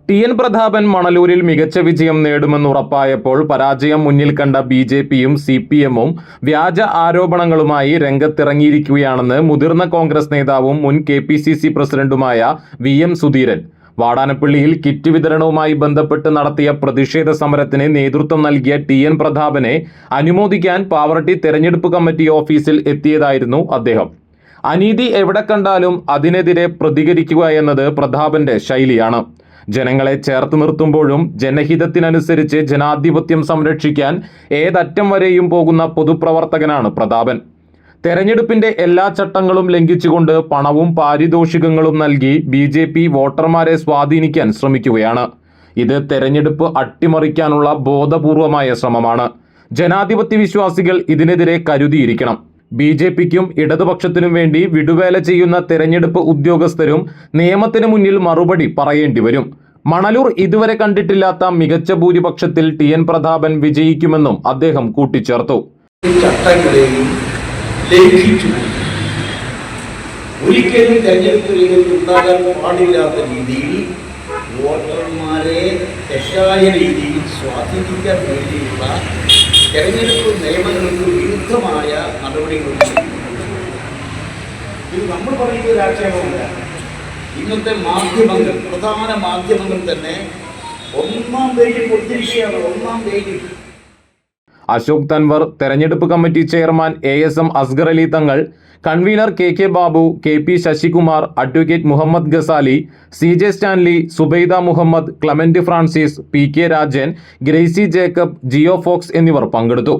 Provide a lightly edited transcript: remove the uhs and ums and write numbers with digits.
TN. Prathapan മണലൂരിൽ മികച്ച വിജയം നേടുമെന്നുറപ്പായപ്പോൾ പരാജയം മുന്നിൽ കണ്ട ബി.ജെ.പിയും സി.പി.എമ്മും വ്യാജ ആരോപണങ്ങളുമായി രംഗത്തിറങ്ങിയിരിക്കുകയാണെന്ന് മുതിർന്ന കോൺഗ്രസ് നേതാവും മുൻ കെ.പി.സി.സി പ്രസിഡന്റുമായ വി.എം. സുധീരൻ വാടാനപ്പള്ളിയിൽ കിറ്റ് വിതരണവുമായി ബന്ധപ്പെട്ട് നടത്തിയ പ്രതിഷേധ സമരത്തിന് നേതൃത്വം നൽകിയ ടി.എൻ. പ്രതാപനെ അനുമോദിക്കാൻ പാവറട്ടി തെരഞ്ഞെടുപ്പ് കമ്മിറ്റി ഓഫീസിൽ എത്തിയതായിരുന്നു അദ്ദേഹം. അനീതി എവിടെ കണ്ടാലും അതിനെതിരെ പ്രതികരിക്കുക എന്നത് പ്രതാപന്റെ ശൈലിയാണ്. ജനങ്ങളെ ചേർത്ത് നിർത്തുമ്പോഴും ജനഹിതത്തിനനുസരിച്ച് ജനാധിപത്യം സംരക്ഷിക്കാൻ ഏതറ്റം വരെയും പോകുന്ന പൊതുപ്രവർത്തകനാണ് പ്രതാപൻ. തെരഞ്ഞെടുപ്പിന്റെ എല്ലാ ചട്ടങ്ങളും ലംഘിച്ചുകൊണ്ട് പണവും പാരിതോഷികങ്ങളും നൽകി ബി.ജെ.പി വോട്ടർമാരെ സ്വാധീനിക്കാൻ ശ്രമിക്കുകയാണ്. ഇത് തെരഞ്ഞെടുപ്പ് അട്ടിമറിക്കാനുള്ള ബോധപൂർവമായ ശ്രമമാണ്. ജനാധിപത്യ വിശ്വാസികൾ ഇതിനെതിരെ കരുതിയിരിക്കണം. ബി.ജെ.പിക്കും ഇടതുപക്ഷത്തിനും വേണ്ടി വിടുവേല ചെയ്യുന്ന തെരഞ്ഞെടുപ്പ് ഉദ്യോഗസ്ഥരും നിയമത്തിന് മുന്നിൽ മറുപടി പറയേണ്ടി വരും. മണലൂർ ഇതുവരെ കണ്ടിട്ടില്ലാത്ത മികച്ച ഭൂരിപക്ഷത്തിൽ ടി.എൻ. പ്രതാപൻ വിജയിക്കുമെന്നും അദ്ദേഹം കൂട്ടിച്ചേർത്തു. ഒരിക്കലും തെരഞ്ഞെടുപ്പ് രംഗത്ത് ഉണ്ടാകാൻ പാടില്ലാത്ത രീതിയിൽ വോട്ടർമാരെ തെറ്റായ രീതിയിൽ സ്വാധീനിക്കാൻ വേണ്ടിയുള്ള തെരഞ്ഞെടുപ്പ് നിയമങ്ങൾക്ക് വിരുദ്ധമായ നടപടികൾ. ഇത് നമ്മൾ പറയുന്ന ഒരു ആക്ഷേപമല്ല. ഇന്നത്തെ മാധ്യമങ്ങൾ, പ്രധാന മാധ്യമങ്ങൾ തന്നെ ഒന്നാം പേജിൽ കൊടുത്തിരിക്കുകയാണ്. ഒന്നാം പേജിൽ അശോക് തൻവർ, തെരഞ്ഞെടുപ്പ് committee chairman A S M. Asgar Ali Thangal, convener K K. Babu, K P. Sasikumar, advocate Muhammad Ghazali, C J. Stanley, Zubaida Muhammad, Clement Francis, P K. Rajan, Gracy Jacob, Geo Fox എന്നിവർ പങ്കെടുത്തു.